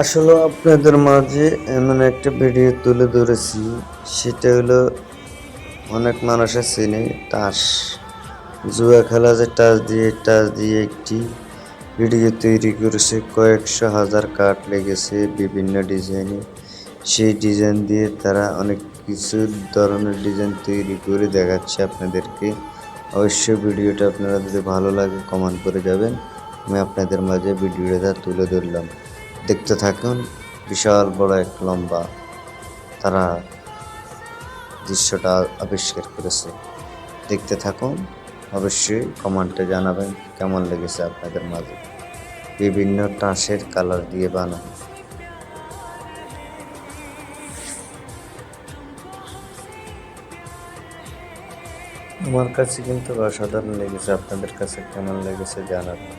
আসলে আপনাদের মাঝে এমন একটা ভিডিও তুলে ধরেছি, সেটা হলো অনেক মানুষে চেনে তাস। জুয়া খেলা যে টাচ দিয়ে একটি ভিডিও তৈরি করেছে, কয়েকশো হাজার কার্ড লেগেছে বিভিন্ন ডিজাইনে। সেই ডিজাইন দিয়ে তারা অনেক কিছু ধরনের ডিজাইন তৈরি করে দেখাচ্ছে আপনাদেরকে। অবশ্যই ভিডিওটা আপনারা যদি ভালো লাগে কমেন্ট করে যাবেন। আমি আপনাদের মাঝে ভিডিওটা তুলে ধরলাম, দেখতে থাকুন। বিশাল বড় এক লম্বা তারা দৃশ্যটা আবিষ্কার করেছে, দেখতে থাকুন। অবশ্যই কমেন্টে জানাবেন কেমন লেগেছে আপনাদের মাঝে। বিভিন্ন তাসের কালার দিয়ে বানানো। আমার কাছে কিন্তু অসাধারণ লেগেছে, আপনাদের কাছে কেমন লেগেছে জানাবেন।